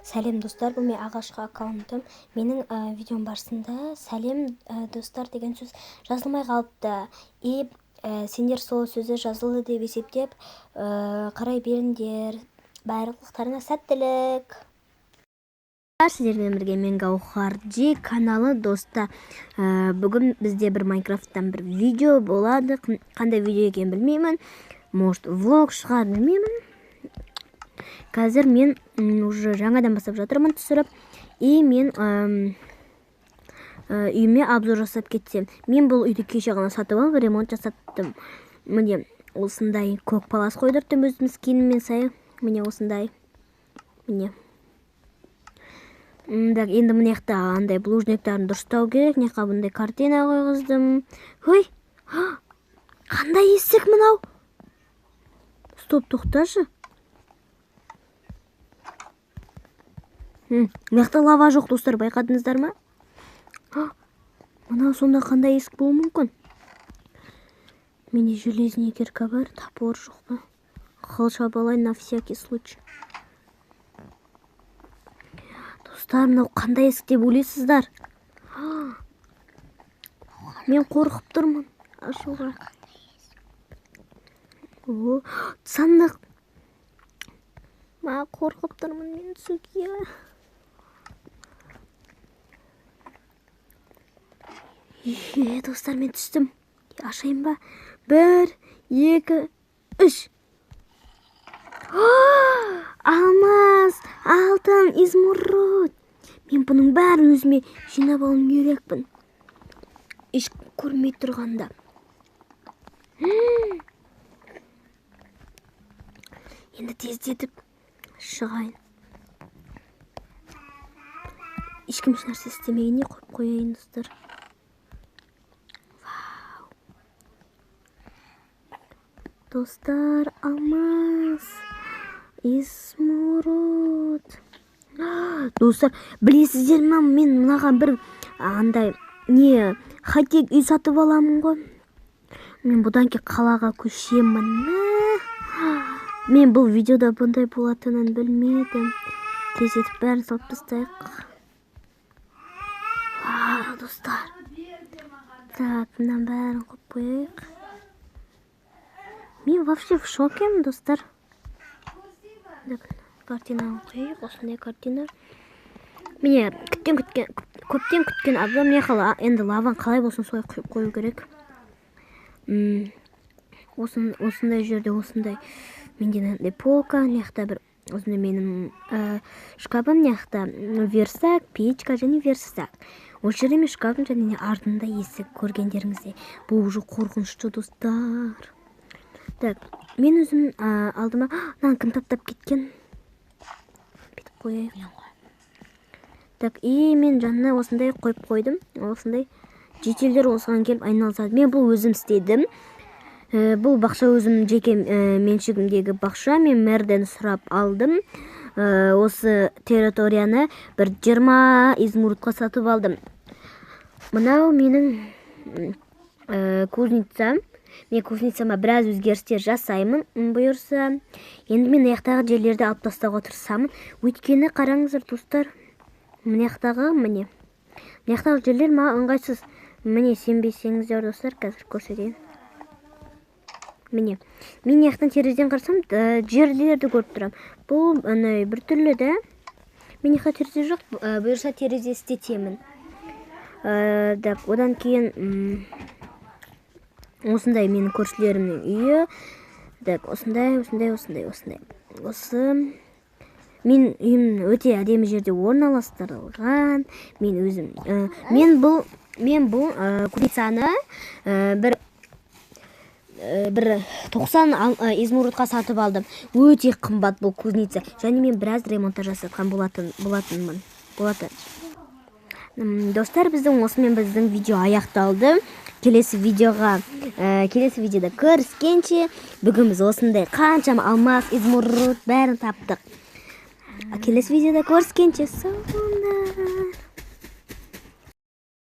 Сәлем достар, бұл мен алғашқы аккаунтым. Менің видеом барысында сәлем достар деген сөз жазылмай қалыпты. Сендер сол сөзі жазылды деп есептеп қарай беріңдер. Барлықтарыңа сәттілік. Сіздермен бірге мен Гаухарджи каналы достар. Бүгін бізде бір Майнкрафттан бір видео болады. Қандай видео екенін білмеймін. Может, влог шығар, білмеймін. Қазір мен уже жаңадан бастап жатырмын түсіріп, мен үйіме обзор жасап кетсем. Мен бұл үйді кеше ғана сатып алып, ремонт жасаттым. Міне осындай көк палас қойдырттым өзіміз киіммен сай. Міне осындай. Міне. Енді мына жақта андай блужниктарын дұрыстау керек. Мына жаққа бұндай картина қойғыздым. Ой! Қандай есік мынау? Стоп, тоқташы. Мықты лава жоқ достар, байқадыңыздар ма? Мынау сонда қандай есік болуы мүмкін? Менде железный кирка бар, топор жоқ па? Қыл шабалай на всякий случай. Достар, мынау қандай есік деп ойлайсыздар? Мен қорқып тұрмын ашуға. Сандық. Қорқып тұрмын мен түсуге. Достар, мен түстім. Ашайын ба? 1, 2, 3. Алмаз, алтын, изумруд. Мен бұның бәрін өзіме жинап алуым керекпін. Еш көрмей тұрғанда. Енді тездетіп шығайын. Ешкім нәрсе істемегенде қойып қояйын достар. Достар, алмаз, изумруд. Достар, білесіздер ме, мен мынаған бір андай хай-тек үй сатып аламын ғой. Мен бұдан кейін қалаға көшемін. Мен бұл видеода бұндай болатынын білмедім. Тездетіп бәрін салып тастайық. Достар. Так, мына бәрін қойып қояйық. Мен вообще в шоке, достар. Картинаны қойып, осындай картина. Міне көптен күткен абзал. Мен енді лаван қалай болсын солай құйып қою керек. Осындай жерде осындай. Менде полка, мына бір осындай менің шкафым, мына верстак, печка және верстак. Осы жерде мен шкафым және артында есік көргендеріңізде. Бұл уже қорқынышты достар. Так, мен өзім алдыма, кім таптап кеткен? Бетіп қойайық. Так, мен жанына осындай қойып қойдым. Осындай жетелдер осыған келіп айналысады. Мен бұл өзім істедім. Бұл бақша өзім жеке меншігімдегі бақша. Мен мэрден сұрап алдым. Осы территорияны бір 20 изумрудқа сатып алдым. Мынау менің кузницам. Мен кузницама біраз өзгерістер жасаймын бұйырса. Енді мен аяқтағы жерлерді алып тастауға тырысамын. Өйткені қараңыздар достар. Мына аяқтағы жерлер маған ыңғайсыз. Міне сенбесеңіздер достар, қазір көрсетейін. Міне. Мен аяқтан терезеден қарасам, жерлерді көріп тұрам. Бұл бір түрлі да. Мен аяқта терезе жоқ, бұйырса терезе істетемін. Одан кейін осындай менің көршілерімнің үйі. Осындай. Осы мен үйім өте әдемі жерде орналастырылған. Мен бұл кузницаны бір 90 изумрудқа сатып алдым. Өте қымбат бұл кузница. Және мен біраз ремонтта жасатқан болатынмын. Достар, осымен біздің видео аяқталды. Келесі видеода көріскенше, бүгін біз осындай қаншама алмаз, изумруд бәрін таптық. Келесі видеода көріскенше, сау болыңдар.